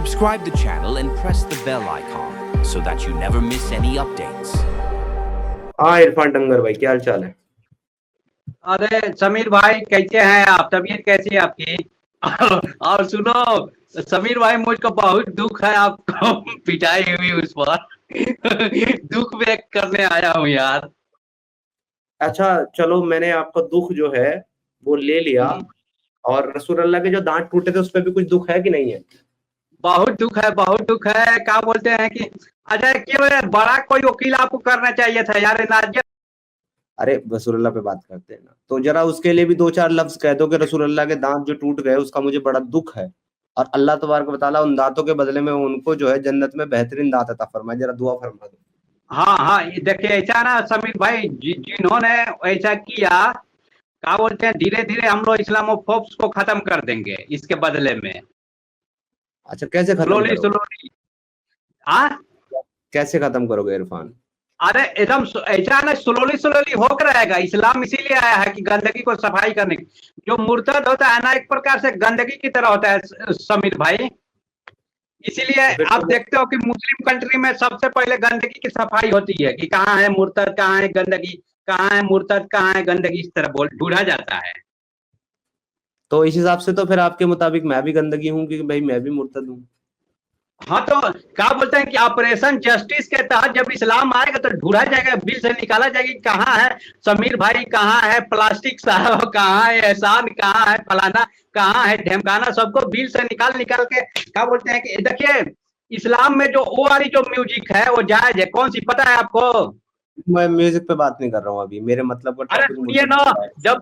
Subscribe the channel and press the bell icon so that you never miss any updates. हाँ इरफान टंगर भाई, क्या हाल चाल है? अरे समीर भाई कैसे हैं आप? तबीयत कैसी है आपकी? और सुनो समीर भाई, मुझको बहुत दुख है आपको पिटाई हुई उस पर दुख व्यक्त करने आया हूँ यार। अच्छा चलो, मैंने आपका दुख जो है वो ले लिया। और रसूल अल्लाह के जो दांत टूटे थे उस पर भी कुछ दुख है कि नहीं है? बहुत दुख है, बहुत दुख है। क्या बोलते हैं कि अच्छा क्यों बड़ा कोई वकील आपको करना चाहिए था यार। नाजिया अरे रसूल अल्लाह पे बात करते हैं ना, तो जरा उसके लिए भी दो चार लफ्ज कह दो कि रसूल अल्लाह के दांत जो टूट गए उसका मुझे बड़ा दुख है, और अल्लाह तबारक व तआला उन दांतों के बदले में उनको जो है जन्नत में बेहतरीन दांत अता फरमाए। जरा दुआ फरमा दो। हाँ हाँ, देखिए ऐसा ना समीर भाई, जिन्होंने ऐसा किया, क्या बोलते हैं, धीरे धीरे हम लोग इस्लामोफोब्स को खत्म कर देंगे इसके बदले में। अच्छा कैसे खत्म स्लोली करोगे? स्लोली। हाँ, कैसे खत्म करोगे इरफान? अरे एकदम ऐसा ना, स्लोली स्लोली होकर रहेगा। इस्लाम इसीलिए आया है कि गंदगी को सफाई करने की। जो मुर्तद होता है ना, एक प्रकार से गंदगी की तरह होता है समीर भाई। इसीलिए आप देखते हो कि मुस्लिम कंट्री में सबसे पहले गंदगी की सफाई होती है कि कहाँ है मुर्तद, कहाँ है गंदगी, कहाँ है मुर्तद, कहाँ है गंदगी, इस तरह बोल ढूंढा जाता है। तो इस हिसाब से तो फिर आपके मुताबिक मैं भी गंदगी हूँ कि भाई मैं भी मुर्तद हूँ। हाँ, तो क्या बोलते हैं कि ऑपरेशन जस्टिस के तहत जब इस्लाम आएगा तो ढूंढा जाएगा, बिल से निकाला जाएगा कि कहाँ है समीर भाई, कहाँ है प्लास्टिक साहब, कहाँ है एहसान, कहाँ है फलाना, कहाँ है ढेमकाना, सबको बिल से निकाल निकाल के क्या बोलते हैं कि देखिए इस्लाम में जो वो वाली जो म्यूजिक है वो जायज है। कौन सी पता है आपको? मैं म्यूजिक पे बात नहीं कर रहा हूँ अभी, मेरे मतलब का अरे टॉपिक सुनिए ना, जब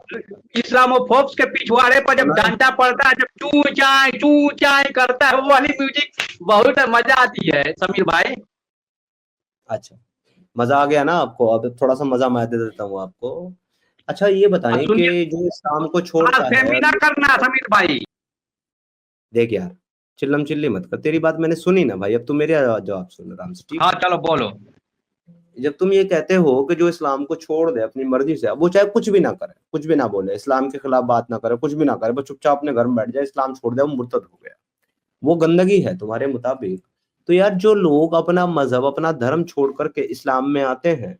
इस्लामोफोब्स के पिछवाड़े पर जब डांटा पड़ता है, जब चू चाय करता है, वो वाली म्यूजिक बहुत मजा आती है समीर भाई। अच्छा मजा आ गया ना आपको? अब थोड़ा सा मजा मैं दे देता हूँ आपको। अच्छा ये बताएं कि जो इस्लाम को छोड़ता है, ना करना समीर भाई। देख यार, चिल्लम चिल्ली मत कर, तेरी बात मैंने सुनी ना भाई, अब तू मेरे जवाब सुन आराम से, ठीक? हाँ चलो बोलो। जब तुम ये कहते हो कि जो इस्लाम को छोड़ दे अपनी मर्जी से, वो चाहे कुछ भी ना करे, कुछ भी ना बोले, इस्लाम के खिलाफ बात ना करे, कुछ भी ना करे, बस चुपचाप अपने घर में बैठ जाए, इस्लाम छोड़ दे, वो मुर्तद हो गया, वो गंदगी है तुम्हारे मुताबिक। तो यार जो लोग अपना मजहब अपना धर्म छोड़ करके इस्लाम में आते हैं,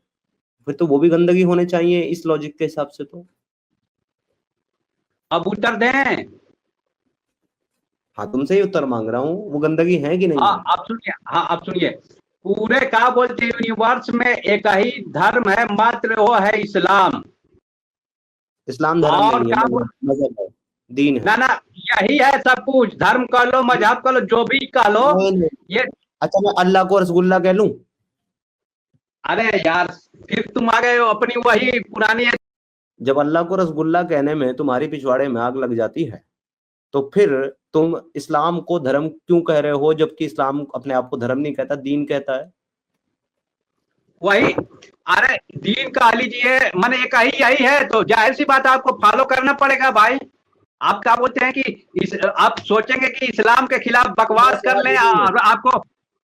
फिर तो वो भी गंदगी होने चाहिए इस लॉजिक के हिसाब से। तो अब उत्तर दें? हाँ तुमसे ही उत्तर मांग रहा हूँ, वो गंदगी है कि नहीं हाँ है? आप सुनिए, हाँ आप सुनिए, पूरे क्या बोलते हैं यूनिवर्स में एक ही धर्म है, मात्र वो है इस्लाम। इस्लाम धर्म और नहीं है, क्या मजहब है, दीन है। ना ना, यही है सब कुछ, धर्म कह लो, मजहब कह लो, जो भी कह लो नहीं। ये। अच्छा मैं अल्लाह को रसगुल्ला कह लूं? अरे यार, फिर तुम आ गए हो अपनी वही पुरानी। जब अल्लाह को रसगुल्ला कहने में तुम्हारी पिछवाड़े में आग लग जाती है, तो फिर तुम इस्लाम को धर्म क्यों कह रहे हो, जबकि इस्लाम अपने आप को धर्म नहीं कहता, दीन कहता है? वही, अरे दीन का लीजिए, मैंने एक ही यही है, तो जाहिर सी बात है आपको फॉलो करना पड़ेगा भाई। आप क्या बोलते हैं कि आप सोचेंगे कि इस्लाम के खिलाफ बकवास कर लें और आपको।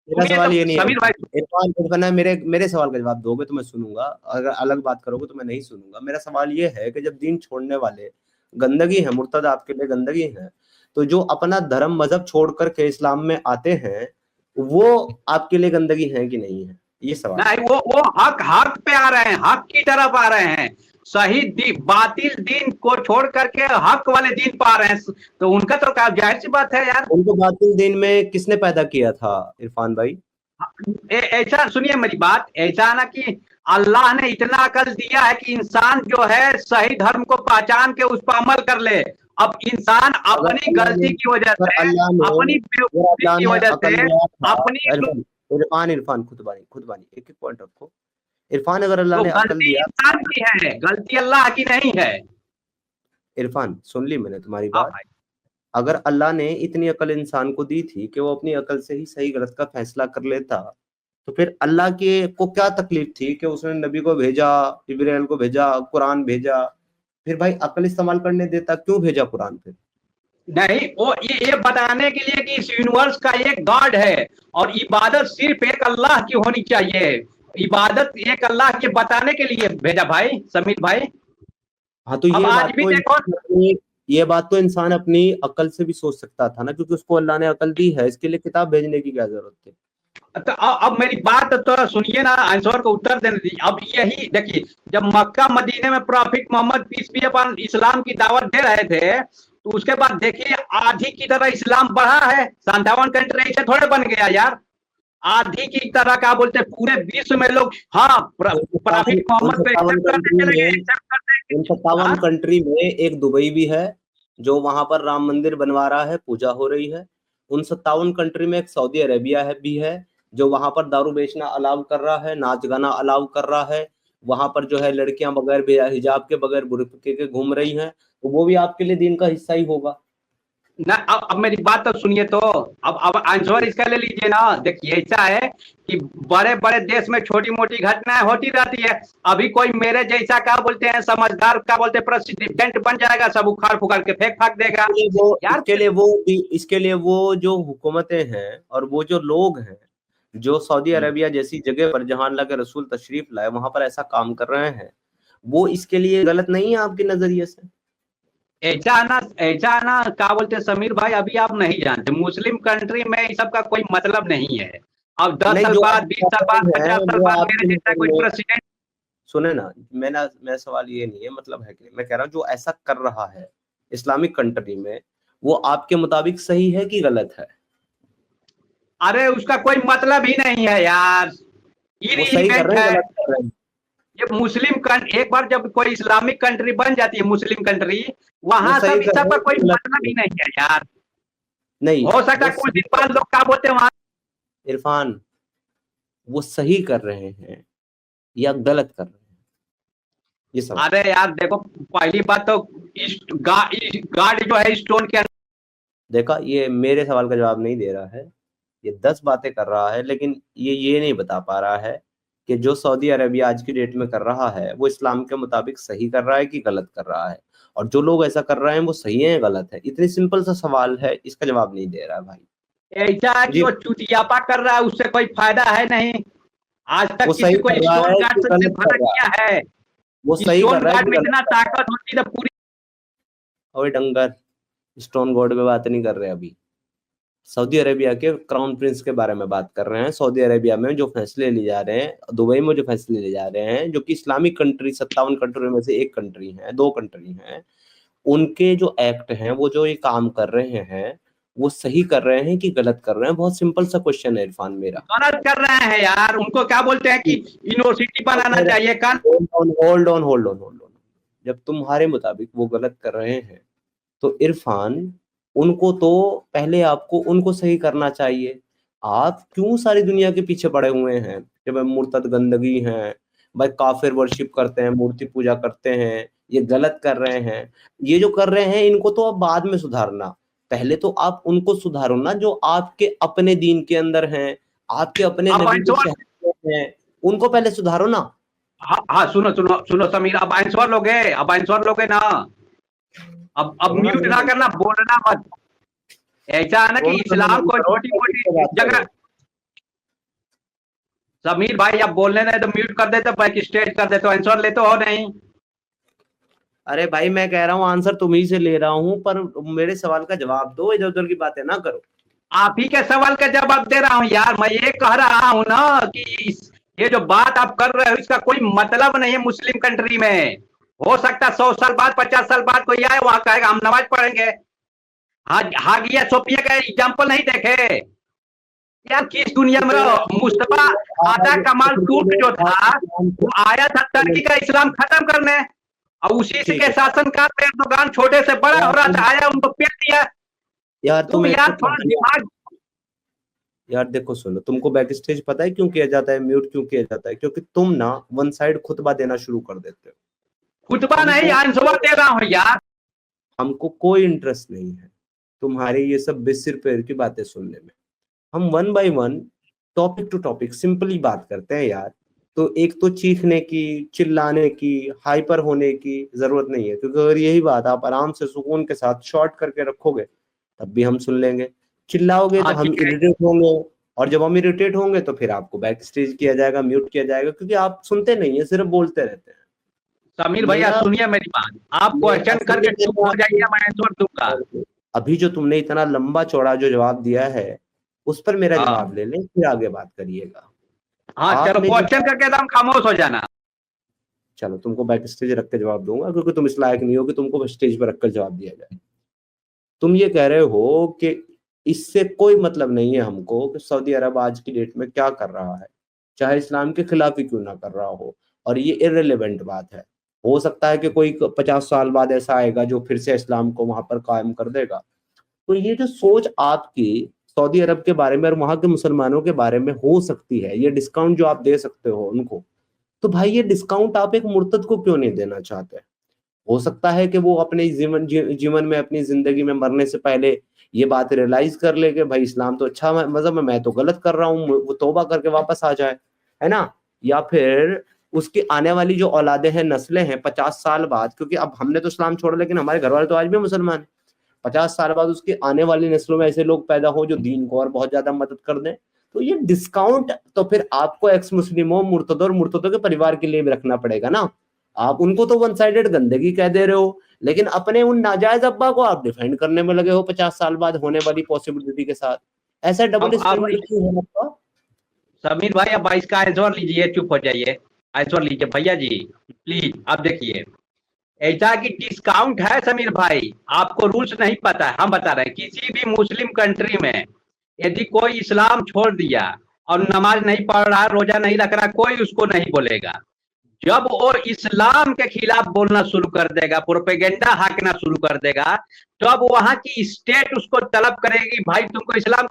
मेरा सवाल ये नहीं है समीर भाई, इरफान, इरफान मेरे मेरे सवाल का जवाब दोगे तो मैं सुनूंगा, अगर अलग बात करोगे तो मैं नहीं सुनूंगा। मेरा सवाल ये है कि जब दीन छोड़ने वाले गंदगी है, मुर्तद आपके लिए गंदगी है, तो जो अपना धर्म मजहब छोड़ करके इस्लाम में आते हैं, वो आपके लिए गंदगी है कि नहीं है, ये सवाल। नहीं, वो हक पे आ रहे हैं, हक की तरफ आ रहे हैं। सही बातिल दीन को छोड़ करके हक वाले दीन पर आ रहे हैं, तो उनका तो क्या जाहिर सी बात है यार। उनको बातिल दीन में किसने पैदा किया था इरफान भाई? ऐसा सुनिए मेरी बात, ऐसा ना कि अल्लाह ने इतना अकल दिया है कि इंसान जो है सही धर्म को पहचान के उस पर अमल कर ले। अब इंसान अपनी गलती की वजह से, अपनी बेवकूफी की वजह से, अपनी इरफान इरफान खुद बानी एक एक पॉइंट रखो। इरफान अगर अल्लाह तो ने अकल गलती दिया, इंसान की है, गलती अल्लाह की नहीं है। इरफान सुन ली मैंने तुम्हारी हाँ बात। भाई, अगर अल्लाह ने इतनी अकल इंसान को दी थी कि वो अपनी अकल से ही सही गलत का फैसला कर लेता, तो फिर अल्लाह के को क्या तकलीफ थी कि उसने नबी को भेजा, जिब्राइल को भेजा, कुरान भेजा? फिर भाई अकल इस्तेमाल करने देता, क्यों भेजा कुरान फिर? नहीं, वो ये बताने के लिए कि इस यूनिवर्स का एक गॉड है और इबादत सिर्फ एक अल्लाह की होनी चाहिए। इबादत एक अल्लाह के बताने के लिए भेजा भाई, समीर भाई। हाँ तो अब ये आज बात भी तो देखो, ये बात तो इंसान अपनी अकल से भी सोच सकता था ना, क्योंकि उसको अल्लाह ने अकल दी है, इसके लिए किताब भेजने की क्या जरूरत थी। तो अब मेरी बात तो सुनिए ना, आंसर को उत्तर देने दीजिए। अब यही देखिए, जब मक्का मदीने में prophet Muhammad peace be upon Islam की दावत दे रहे थे, तो उसके बाद देखिए आधी की तरह इस्लाम बढ़ा है। 57 कंट्री ऐसे थोड़े बन गया यार, आधी की तरह क्या बोलते हैं, पूरे विश्व में लोग हाँ प्रॉफिट मोहम्मद पे एक्सेप्ट करने चले गए, एक्सेप्ट करने। उन 57 हाँ? कंट्री में एक दुबई भी है जो वहां पर राम मंदिर बनवा रहा है, पूजा हो रही है। उन 57 कंट्री में एक सऊदी अरेबिया है भी है जो वहां पर दारू बेचना अलाउ कर रहा है, नाच गाना अलाउ कर रहा है। वहां पर जो है लड़कियां बगैर हिजाब के, बगैर बुर्के के घूम रही हैं, तो वो भी आपके लिए दीन का हिस्सा ही होगा। ना अब मेरी बात तो सुनिए, तो अब आंसर इसका ले लीजिए ना। देखिए ऐसा है कि बड़े बड़े देश में छोटी मोटी घटनाएं होती रहती है। अभी कोई मेरे जैसा क्या बोलते हैं समझदार, क्या बोलते हैं प्रेसिडेंट बन जाएगा, सब उखाड़ फुखाड़ के फेंक फाक देगा यार। इसके लिए वो जो हुकूमतें हैं और वो जो लोग हैं जो सऊदी अरेबिया जैसी जगह पर, जहां अल्लाह के रसूल तशरीफ लाए, वहां पर ऐसा काम कर रहे हैं, वो इसके लिए गलत नहीं है आपके नजरिए से? ऐसा ना क्या बोलते हैं समीर भाई, अभी आप नहीं जानते, मुस्लिम कंट्री में इस सब का कोई मतलब नहीं है। अब 10 नहीं, साल जो बाद, 20 साल बाद, 50 साल वो बाद आपके मेरे जैसा नजर कोई में, प्रेसिडेंट। सुने ना, मैं सवाल ये नहीं है, मतलब है कि मैं कह रहा हूँ जो ऐसा कर रहा है इस्लामिक कंट्री में, वो आपके मुताबिक सही है कि गलत है? अरे उसका कोई मतलब ही नहीं है यार, वो सही कर इररिलेवेंट रहे हैं, है। गलत कर रहे हैं? ये एक बार जब कोई इस्लामिक कंट्री बन जाती है, मुस्लिम कंट्री, वो वहां सही सब इस कर सब रहे का हैं कोई कि गलत कर मतलब रहे ही हैं? नहीं है यार। नहीं, हो सकता वो है कुछ सही दिन बाद लोग क्या बोलते हैं वहां। इरफान, वो सही कर रहे हैं या गलत कर रहे हैं, ये सवाल। अरे यार देखो, पहली बात तो गार्ड जो है स्टोन के अंदर। देखा, ये मेरे सवाल का जवाब नहीं दे रहा है, ये 10 बातें कर रहा है, लेकिन ये नहीं बता पा रहा है कि जो सऊदी अरेबिया आज की डेट में कर रहा है वो इस्लाम के मुताबिक सही कर रहा है कि गलत कर रहा है, और जो लोग ऐसा कर रहे हैं वो सही है या गलत है। इतनी सिंपल सा सवाल है, इसका जवाब नहीं दे रहा है भाई। ऐसा है कि जी, वो चुतियापा कर रहा है, उससे कोई फायदा है नहीं। आज वो तक सही किसी को कर रहा स्टोन है गार्ड कि से गलत कर भला रहा है? किया है? वो सही स्टोन कर रहा है गार्ड कि में गलत इतना कर रहा है? ताकत होती है तो पूरी। अभी डंगर, स्टोन गॉड पे बात नहीं कर रहे अभी, सऊदी अरेबिया के क्राउन प्रिंस के बारे में बात कर रहे हैं। सऊदी अरेबिया में जो फैसले लिए जा रहे हैं, दुबई में जो फैसले लिए जा रहे हैं, जो कि इस्लामिक कंट्री 57 कंट्री में से एक कंट्री है, दो कंट्री हैं, उनके जो एक्ट हैं, वो जो ये काम कर रहे हैं, वो सही कर रहे हैं कि गलत कर रहे हैं? बहुत सिंपल सा क्वेश्चन है इरफान मेरा। गलत कर रहे हैं यार। उनको क्या बोलते हैं कि यूनिवर्सिटी तो बनाना फिर चाहिए कान। होल्ड ऑन, जब तुम्हारे मुताबिक वो गलत कर रहे हैं, तो इरफान, उनको तो पहले आपको उनको सही करना चाहिए। आप क्यों सारी दुनिया के पीछे पड़े हुए हैं कि भाई मुर्तद गंदगी हैं, भाई काफिर वर्शिप करते हैं, मूर्ति पूजा करते हैं, ये गलत कर रहे हैं। ये जो कर रहे हैं इनको तो अब बाद में सुधारना, पहले तो आप उनको सुधारो ना जो आपके अपने दीन के अंदर हैं, आपके अपने अब नबी के आंसर, शहर में हैं, उनको पहले सुधारो ना। हाँ हाँ, सुनो सुनो सुनो समीर, अब आंसर लोगे, अब आंसर लोगे ना। अब हाँ, म्यूट ना करना, बोलना मत। ऐसा है ना कि इस्लाम को छोटी मोटी जगह। समीर भाई आप बोलने नहीं तो म्यूट कर देते, बैक स्टेज कर देते, आंसर लेते हो नहीं। अरे भाई, मैं कह रहा हूँ आंसर तुम ही से ले रहा हूँ, पर मेरे सवाल का जवाब दो, इधर उधर की बातें ना करो। आप ही के सवाल का जवाब दे रहा हूँ यार। मैं ये कह रहा हूँ ना कि ये जो बात आप कर रहे हो इसका कोई मतलब नहीं है मुस्लिम कंट्री में। हो सकता 100 साल बाद, 50 साल बाद कोई आए वहां कहेगा हम नमाज पढ़ेंगे। हागिया सोफिया का एग्जाम्पल नहीं देखे यार? किस दुनिया में रहो? मुस्तफा आदा कमाल टूट जो था, वो आया था टर्की का इस्लाम खत्म करने, और उसी से के शासनकाल में एर्दोगान छोटे से बड़ा हो रहा था, आया उनको पेट दिया। यार तुम यार थोड़ा दिमाग। यार देखो, सुनो, तुमको बैक स्टेज पता है क्यों किया जाता है, म्यूट क्यों किया जाता है? क्योंकि तुम ना वन साइड खुतबा देना शुरू कर देते हो। खुतबा नहीं, हमको आंसर दे रहा हूँ यार। हमको कोई इंटरेस्ट नहीं है तुम्हारे ये सब बेसिर पैर की बातें सुनने में। हम one by one, topic to topic simply बात करते हैं यार। तो एक तो चीखने की, चिल्लाने की, हाइपर होने की जरूरत नहीं है, क्योंकि अगर यही बात आप आराम से सुकून के साथ शॉर्ट करके रखोगे तब भी हम सुन लेंगे। चिल्लाओगे तो हाँ हम ठीक है। इरिटेट होंगे, और जब हम इरिटेट होंगे तो फिर आपको बैक स्टेज किया जाएगा, म्यूट किया जाएगा, क्योंकि आप सुनते नहीं है, सिर्फ बोलते रहते हैं। समीर भैया मेरा सुनिए मेरी बात, आप मेरा क्वेश्चन करके असली चुप हो जाइए, मैं आंसर दूंगा। अभी जो तुमने इतना लंबा चौड़ा जो जवाब दिया है उस पर मेरा हाँ जवाब ले लें, फिर आगे बात करिएगा। हाँ, चलो आपने जो क्वेश्चन करके एकदम खामोश हो जाना। चलो तुमको बैक स्टेज रख के जवाब दूंगा, क्योंकि तुम इस लायक नहीं हो कि तुमको स्टेज पर रखकर जवाब दिया जाए। तुम ये कह रहे हो कि इससे कोई मतलब नहीं है हमको कि सऊदी अरब आज की डेट में क्या कर रहा है, चाहे इस्लाम के खिलाफ ही क्यों ना कर रहा हो, और ये इररिलेवेंट बात है। हो सकता है कि कोई 50 साल बाद ऐसा आएगा जो फिर से इस्लाम को वहां पर कायम कर देगा। तो ये जो सोच आपकी सऊदी अरब के बारे में और वहां के मुसलमानों के बारे में हो सकती है, ये डिस्काउंट जो आप दे सकते हो उनको, तो भाई ये डिस्काउंट आप एक मुर्तद को क्यों नहीं देना चाहते? हो सकता है कि वो अपने जीवन में अपनी जिंदगी में मरने से पहले ये बात रियलाइज कर ले कि भाई इस्लाम तो अच्छा मजहब है, मैं तो गलत कर रहा हूँ, वो तौबा करके वापस आ जाए, है ना। या फिर उसकी आने वाली जो औलादे हैं, नस्लें हैं, 50 साल बाद, क्योंकि अब हमने तो इस्लाम छोड़ा लेकिन हमारे घर वाले तो आज भी मुसलमान हैं, 50 साल बाद उसकी आने वाली नस्लों में ऐसे लोग पैदा हो जो दीन को और बहुत ज्यादा मदद कर दें, तो ये डिस्काउंट तो फिर आपको एक्स मुस्लिमों, मुर्तदों और मुर्तदों के परिवार के लिए भी रखना पड़ेगा ना। आप उनको तो वन साइडेड गंदगी कह दे रहे हो, लेकिन अपने उन नाजायज अब्बा को आप डिफेंड करने में लगे हो 50 साल बाद होने वाली पॉसिबिलिटी के साथ। ऐसा डबल अब स्टैंडर्ड क्यों है आपका? समीर भाई, अब इसका आंसर लीजिए, चुप हो जाइए, आंसर लीजिए भैया जी प्लीज। अब देखिए, ऐसा कि डिस्काउंट है समीर भाई, आपको रूल्स नहीं पता है, हम बता रहे हैं। किसी भी मुस्लिम कंट्री में यदि कोई इस्लाम छोड़ दिया और नमाज नहीं पढ़ रहा, रोजा नहीं रख रहा, कोई उसको नहीं बोलेगा। जब वो इस्लाम के खिलाफ बोलना शुरू कर देगा, प्रोपेगेंडा हाकना शुरू कर देगा, तब वहां की स्टेट उसको तलब करेगी, भाई तुमको इस्लाम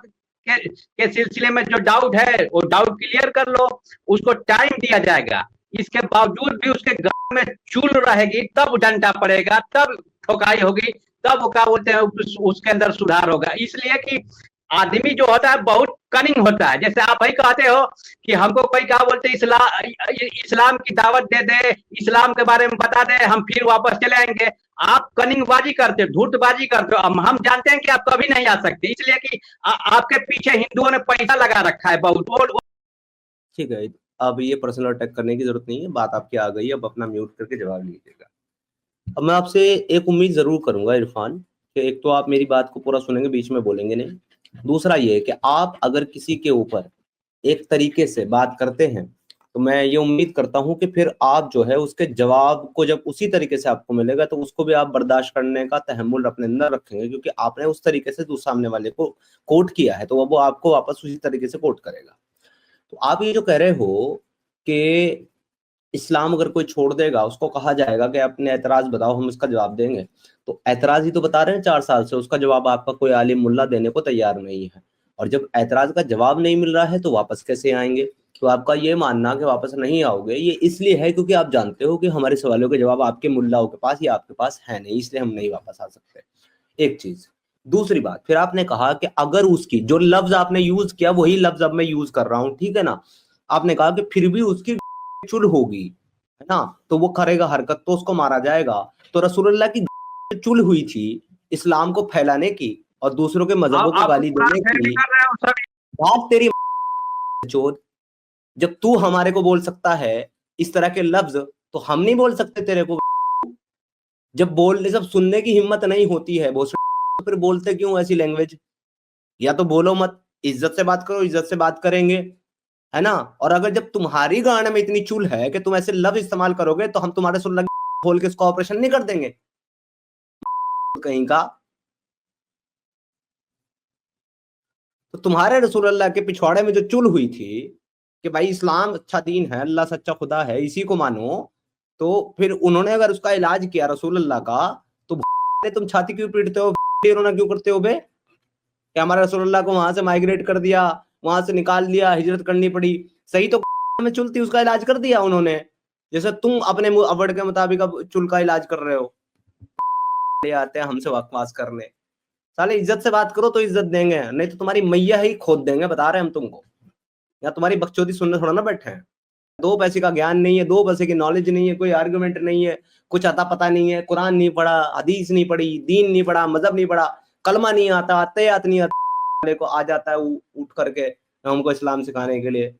के सिलसिले में जो डाउट है वो डाउट क्लियर कर लो, उसको टाइम दिया जाएगा। इसके बावजूद भी उसके घर में चूल रहेगी, तब डंडा पड़ेगा, तब ठोकाई होगी, तब वो क्या बोलते हैं उसके अंदर सुधार होगा। इसलिए कि आदमी जो होता है बहुत कनिंग होता है। जैसे आप भाई कहते हो कि हमको कोई क्या बोलते हैं, इस्लाम की दावत दे दे, इस्लाम के बारे में बता दे, हम फिर वापस चले आएंगे। आप कनिंगबाजी करते हो, धूर्तबाजी करते हो। हम जानते हैं कि आप कभी नहीं आ सकते, इसलिए कि आपके पीछे हिंदुओं ने पैसा लगा रखा है बहुत। ठीक है, अब ये पर्सनल अटैक करने की जरूरत नहीं है, बात आपकी आ गई, अब अपना म्यूट करके जवाब लीजिएगा। अब मैं आपसे एक उम्मीद जरूर करूंगा इरफान, कि एक तो आप मेरी बात को पूरा सुनेंगे, बीच में बोलेंगे नहीं। दूसरा ये कि आप अगर किसी के ऊपर एक तरीके से बात करते हैं तो मैं ये उम्मीद करता हूं कि फिर आप जो है उसके जवाब को जब उसी तरीके से आपको मिलेगा तो उसको भी आप बर्दाश्त करने का तहम्मुल अपने अंदर रखेंगे, क्योंकि आपने उस तरीके से सामने वाले को कोट किया है तो वो आपको वापस उसी तरीके से कोट करेगा। तो आप ये जो कह रहे हो कि इस्लाम अगर कोई छोड़ देगा उसको कहा जाएगा कि अपने एतराज बताओ, हम इसका जवाब देंगे, तो एतराज ही तो बता रहे हैं 4 साल से, उसका जवाब आपका कोई आलिम मुल्ला देने को तैयार नहीं है। और जब एतराज का जवाब नहीं मिल रहा है तो वापस कैसे आएंगे? तो आपका ये मानना कि वापस नहीं आओगे ये इसलिए है क्योंकि आप जानते हो कि हमारे सवालों के जवाब आपके मुल्लाओं के पास या आपके पास है नहीं, इसलिए हम नहीं वापस आ सकते। एक चीज। दूसरी बात, फिर आपने कहा कि अगर उसकी जो लफ्ज आपने यूज किया वही लफ्ज अब मैं यूज कर रहा हूं, ठीक है ना। आपने कहा कि फिर भी उसकी चुल होगी, है ना, तो वो करेगा हरकत तो उसको मारा जाएगा। तो रसूलुल्लाह की चुल हुई थी इस्लाम को फैलाने की और दूसरों के मजहबों को गाली देने की। बात तेरी चोद, जब तू हमारे को बोल सकता है इस तरह के लफ्ज तो हम नहीं बोल सकते तेरे को? जब बोलने जब सुनने की हिम्मत नहीं होती है तो फिर बोलते क्यों ऐसी लैंग्वेज? या तो बोलो मत, इज्जत से बात करो, इज्जत से बात करेंगे, है ना। और अगर जब तुम्हारी गाने में इतनी चुल है कि तुम ऐसे लफ्ज इस्तेमाल करोगे तो हम तुम्हारे सुल्ला खोल के इसको ऑपरेशन नहीं कर देंगे कहीं का। तो तुम्हारे रसूलुल्लाह के पिछवाड़े में जो चुल हुई थी कि भाई इस्लाम अच्छा दीन है, अल्लाह सच्चा खुदा है, इसी को मानो, तो फिर उन्होंने अगर उसका इलाज किया रसूलुल्लाह का, तो तुम छाती क्यों पीटते हो, रोना क्यों करते हो बे? कि हमारे रसूलुल्लाह को वहां से माइग्रेट कर दिया, वहां से निकाल दिया, हिजरत करनी पड़ी, सही तो में चुल थी उसका इलाज कर दिया उन्होंने, जैसे तुम अपने अवड़ के मुताबिक अब चुल का इलाज कर रहे हो। आते हैं हमसे बकवास करने, साले इज्जत से बात करो तो इज्जत देंगे, नहीं तो तुम्हारी मैया ही खोद देंगे, बता रहे हैं हम तुमको। या तुम्हारी बकचोदी सुनने थोड़ा ना बैठे हैं। 2 पैसे का ज्ञान नहीं है, 2 पैसे की नॉलेज नहीं है, कोई आर्गुमेंट नहीं है, कुछ अता पता नहीं है, कुरान नहीं पढ़ा, हदीस नहीं पढ़ी, दीन नहीं पढ़ा, मजहब नहीं पढ़ा, कलमा नहीं आता, तयात नहीं आता, को आ जाता है उठ करके हमको इस्लाम सिखाने के लिए।